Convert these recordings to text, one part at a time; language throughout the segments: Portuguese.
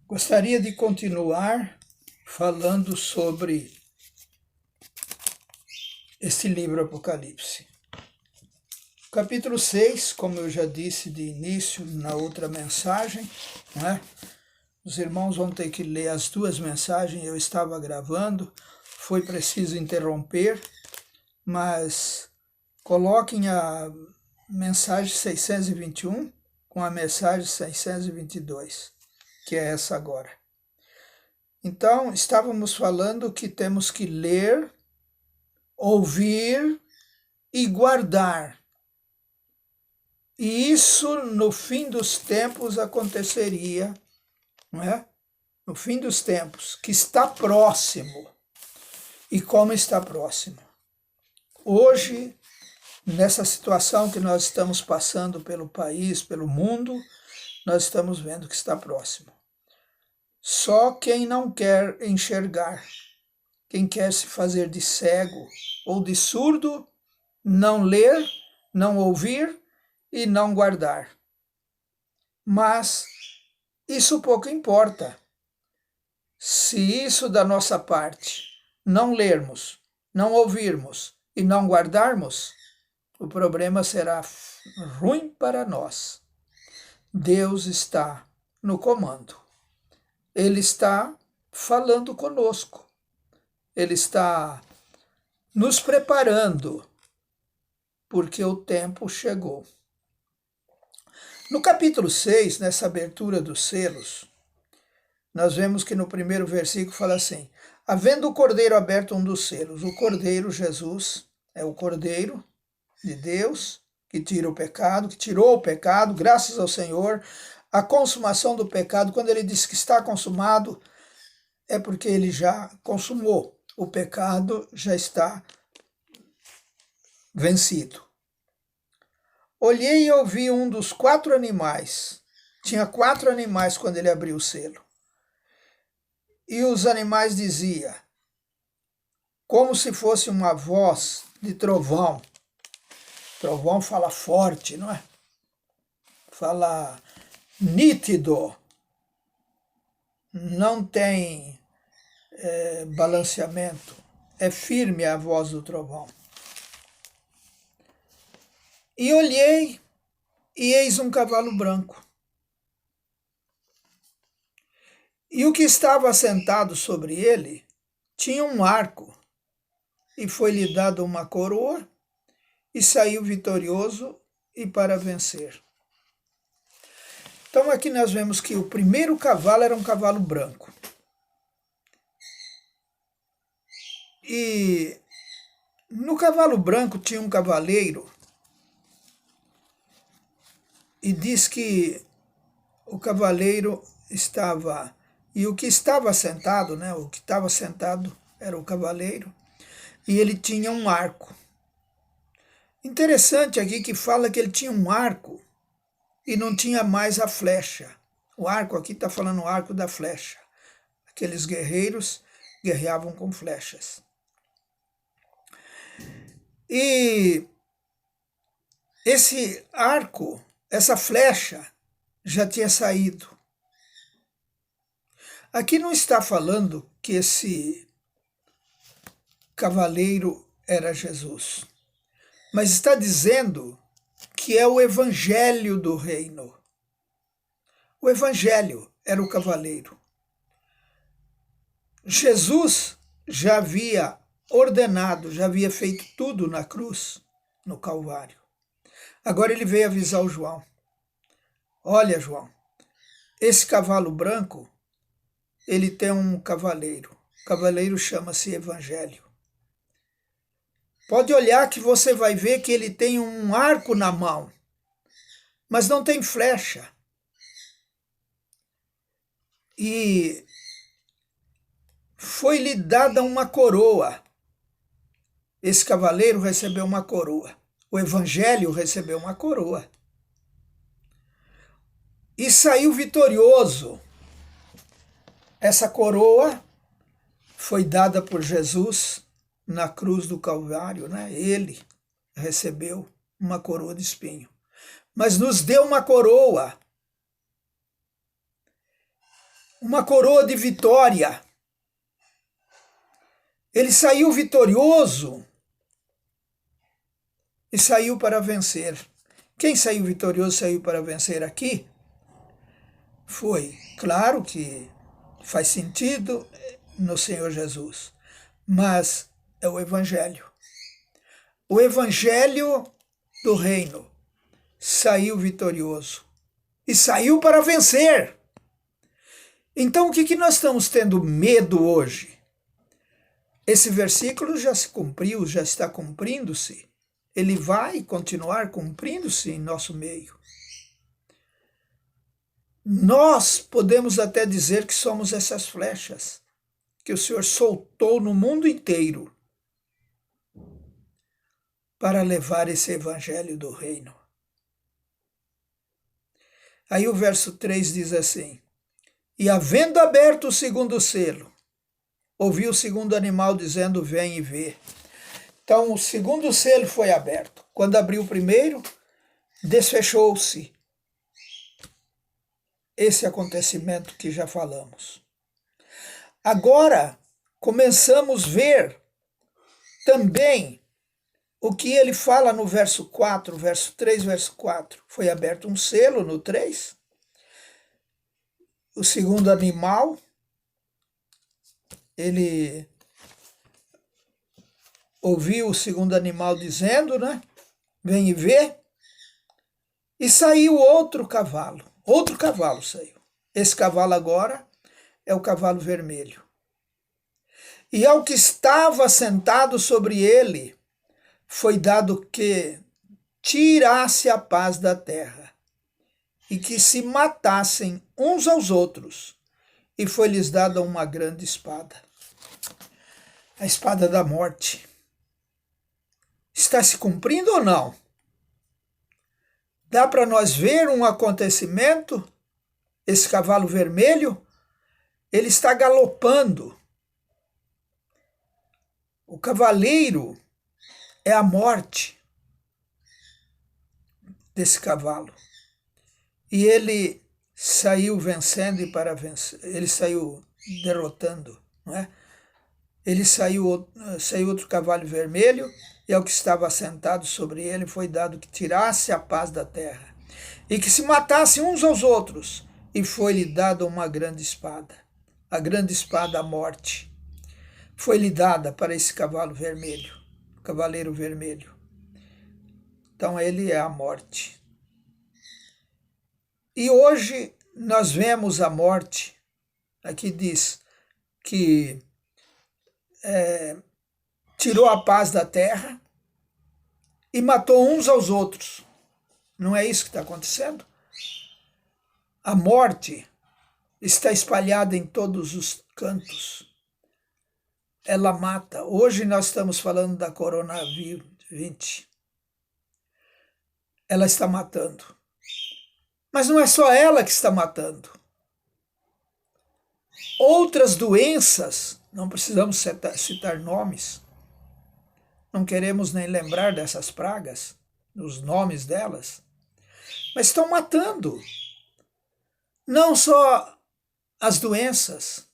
Gostaria de continuar falando sobre este livro Apocalipse. Capítulo 6, como eu já disse de início na outra mensagem, né? Os irmãos vão ter que ler as duas mensagens, eu estava gravando, foi preciso interromper, mas coloquem a mensagem 621 com a mensagem 622, que é essa agora. Então, estávamos falando que temos que ler, ouvir e guardar. E isso, no fim dos tempos, aconteceria, não é? No fim dos tempos, que está próximo. E como está próximo? Hoje, nessa situação que nós estamos passando pelo país, pelo mundo, nós estamos vendo que está próximo. Só quem não quer enxergar, quem quer se fazer de cego ou de surdo, não ler, não ouvir e não guardar. Mas isso pouco importa. Se isso da nossa parte não lermos, não ouvirmos e não guardarmos, o problema será ruim para nós. Deus está no comando. Ele está falando conosco. Ele está nos preparando, porque o tempo chegou. No capítulo 6, nessa abertura dos selos, nós vemos que no primeiro versículo fala assim: havendo o cordeiro aberto um dos selos, o cordeiro, Jesus, é o cordeiro de Deus, que tira o pecado, que tirou o pecado, graças ao Senhor, a consumação do pecado. Quando ele diz que está consumado, é porque ele já consumou. O pecado já está vencido. Olhei e ouvi um dos 4 animais. Tinha 4 animais quando ele abriu o selo. E os animais diziam, como se fosse uma voz de trovão. Trovão fala forte, não é? Fala nítido. Não tem balanceamento. É firme a voz do trovão. E olhei, e eis um cavalo branco. E o que estava sentado sobre ele tinha um arco, e foi-lhe dada uma coroa, e saiu vitorioso e para vencer. Então aqui nós vemos que o primeiro cavalo era um cavalo branco. E no cavalo branco tinha um cavaleiro, e diz que o cavaleiro estava, e o que estava sentado, né, o que estava sentado era o cavaleiro, e ele tinha um arco. Interessante aqui que fala que ele tinha um arco e não tinha mais a flecha. O arco aqui está falando o arco da flecha. Aqueles guerreiros guerreavam com flechas. E esse arco, essa flecha, já tinha saído. Aqui não está falando que esse cavaleiro era Jesus, mas está dizendo que é o evangelho do reino. O evangelho era o cavaleiro. Jesus já havia ordenado, já havia feito tudo na cruz, no Calvário. Agora ele veio avisar o João. Olha, João, esse cavalo branco, ele tem um cavaleiro. O cavaleiro chama-se Evangelho. Pode olhar que você vai ver que ele tem um arco na mão, mas não tem flecha. E foi-lhe dada uma coroa. Esse cavaleiro recebeu uma coroa. O Evangelho recebeu uma coroa. E saiu vitorioso. Essa coroa foi dada por Jesus na cruz do Calvário, né? Ele recebeu uma coroa de espinho. Mas nos deu uma coroa. uma coroa de vitória. Ele saiu vitorioso e saiu para vencer. Quem saiu vitorioso saiu para vencer aqui? Foi, claro que faz sentido no Senhor Jesus, mas é o Evangelho. O Evangelho do reino saiu vitorioso e saiu para vencer. Então o que nós estamos tendo medo hoje? Esse versículo já se cumpriu, já está cumprindo-se. Ele vai continuar cumprindo-se em nosso meio. Nós podemos até dizer que somos essas flechas que o Senhor soltou no mundo inteiro para levar esse evangelho do reino. Aí o verso 3 diz assim: e havendo aberto o segundo selo, ouvi o segundo animal dizendo, vem e vê. Então o segundo selo foi aberto. Quando abriu o primeiro, desfechou-se esse acontecimento que já falamos. Agora, começamos a ver também o que ele fala no verso 4, verso 3, verso 4. Foi aberto um selo no 3. O segundo animal, ele ouviu o segundo animal dizendo, né? Vem e vê. E saiu outro cavalo. Outro cavalo saiu. Esse cavalo agora é o cavalo vermelho. E ao que estava sentado sobre ele, foi dado que tirasse a paz da terra, e que se matassem uns aos outros, e foi-lhes dada uma grande espada. A espada da morte. Está se cumprindo ou não? Dá para nós ver um acontecimento? Esse cavalo vermelho, ele está galopando. O cavaleiro é a morte desse cavalo. E ele saiu vencendo e para vencer. Ele saiu derrotando, não é? Ele saiu outro cavalo vermelho, e ao que estava sentado sobre ele foi dado que tirasse a paz da terra, e que se matassem uns aos outros, e foi-lhe dada uma grande espada. A grande espada, a morte, foi-lhe dada para esse cavalo vermelho, o cavaleiro vermelho. Então ele é a morte. E hoje nós vemos a morte, aqui diz que tirou a paz da terra e matou uns aos outros. Não é isso que está acontecendo? A morte está espalhada em todos os cantos. Ela mata. Hoje nós estamos falando da coronavírus 20. Ela está matando. Mas não é só ela que está matando. Outras doenças, não precisamos citar nomes, não queremos nem lembrar dessas pragas, os nomes delas, mas estão matando. Não só as doenças,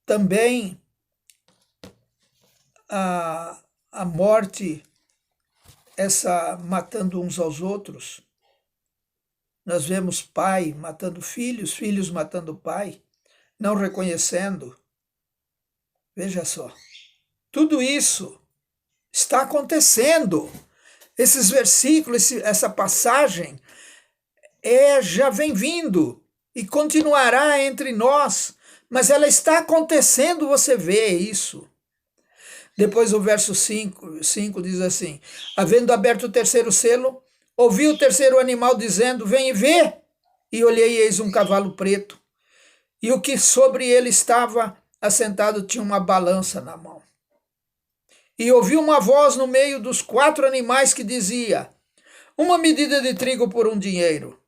também a morte, essa matando uns aos outros. Nós vemos pai matando filhos, filhos matando pai, não reconhecendo. Veja só, tudo isso está acontecendo. Esses versículos, essa passagem, já vem vindo e continuará entre nós, mas ela está acontecendo, você vê isso. Depois o verso 5 diz assim, havendo aberto o terceiro selo, ouvi o terceiro animal dizendo, vem e vê, e olhei eis um cavalo preto, e o que sobre ele estava assentado tinha uma balança na mão. E ouvi uma voz no meio dos 4 animais que dizia, uma medida de trigo por 1 dinheiro,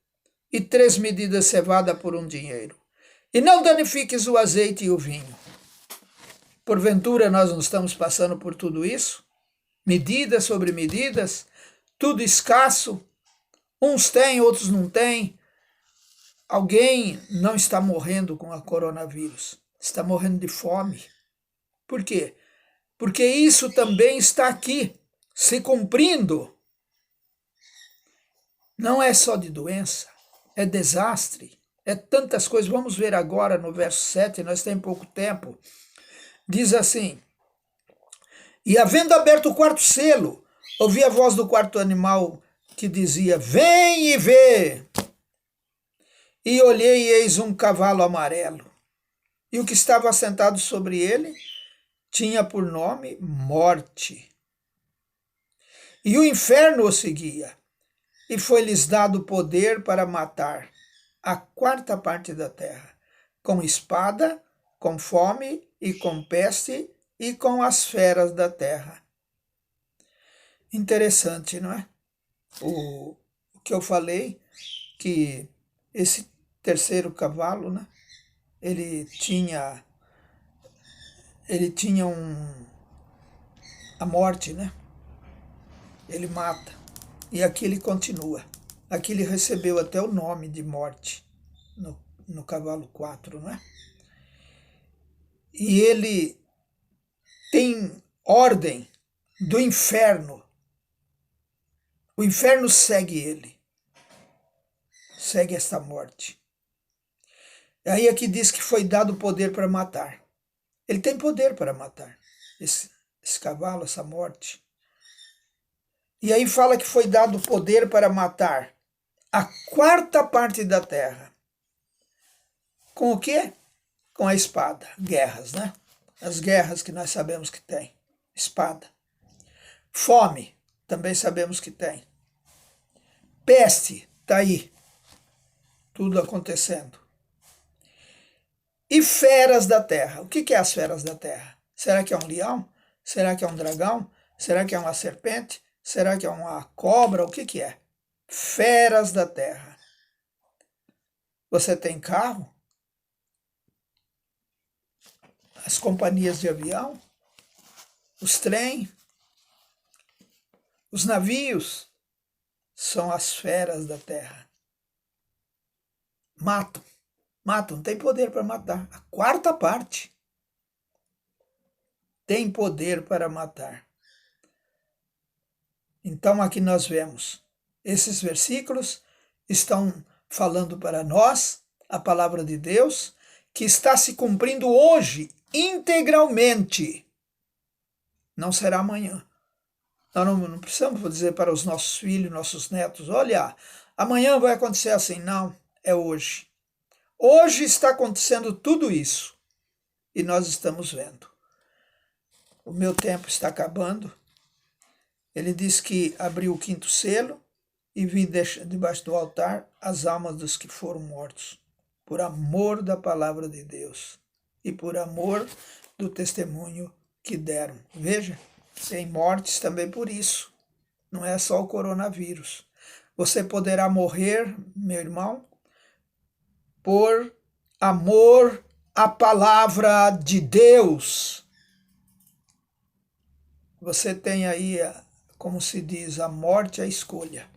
e 3 medidas de cevada por 1 dinheiro, e não danifiques o azeite e o vinho. Porventura nós não estamos passando por tudo isso? Medidas sobre medidas, tudo escasso, uns têm, outros não têm, alguém não está morrendo com a coronavírus, está morrendo de fome. Por quê? Porque isso também está aqui, se cumprindo. Não é só de doença, é desastre, é tantas coisas. Vamos ver agora no verso 7, nós temos pouco tempo. Diz assim: e havendo aberto o quarto selo, ouvi a voz do quarto animal que dizia: vem e vê. E olhei e eis um cavalo amarelo. E o que estava assentado sobre ele tinha por nome Morte. E o inferno o seguia. E foi-lhes dado poder para matar a quarta parte da terra, com espada, com fome e com peste e com as feras da terra. Interessante, não é? O que eu falei, que esse terceiro cavalo, né? Ele tinha a morte, né? Ele mata. E aqui ele continua. Aqui ele recebeu até o nome de morte no cavalo 4, não é? E ele tem ordem do inferno. O inferno segue ele. Segue esta morte. Aí aqui diz que foi dado poder para matar. Ele tem poder para matar esse cavalo, essa morte. E aí fala que foi dado poder para matar a quarta parte da terra. Com o quê? Com a espada. Guerras, né? As guerras que nós sabemos que tem. Espada. Fome, também sabemos que tem. Peste, está aí. Tudo acontecendo. E feras da terra. O que é as feras da terra? Será que é um leão? Será que é um dragão? Será que é uma serpente? Será que é uma cobra? O que é? Feras da terra. Você tem carro? As companhias de avião? Os trens? Os navios? São as feras da terra. Matam. Matam. Tem poder para matar. A quarta parte tem poder para matar. Então aqui nós vemos, esses versículos estão falando para nós a palavra de Deus, que está se cumprindo hoje, integralmente. Não será amanhã. Nós não precisamos dizer para os nossos filhos, nossos netos, olha, amanhã vai acontecer assim. Não, é hoje. Hoje está acontecendo tudo isso. E nós estamos vendo. O meu tempo está acabando. Ele diz que abriu o quinto selo e vi debaixo do altar as almas dos que foram mortos, por amor da palavra de Deus e por amor do testemunho que deram. Veja, tem mortes também por isso. Não é só o coronavírus. Você poderá morrer, meu irmão, por amor à palavra de Deus. Você tem aí, como se diz, a morte à escolha.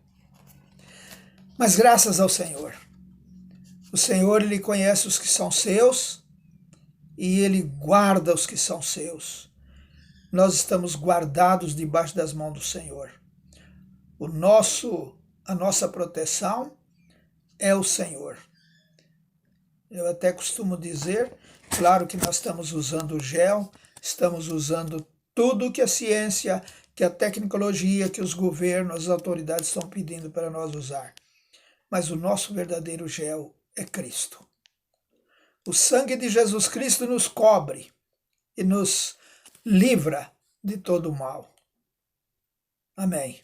Mas graças ao Senhor. O Senhor, Ele conhece os que são seus e Ele guarda os que são seus. Nós estamos guardados debaixo das mãos do Senhor. A nossa proteção é o Senhor. Eu até costumo dizer, claro que nós estamos usando o gel, estamos usando tudo que a ciência, que a tecnologia, que os governos, as autoridades estão pedindo para nós usar. Mas o nosso verdadeiro gel é Cristo. O sangue de Jesus Cristo nos cobre e nos livra de todo o mal. Amém.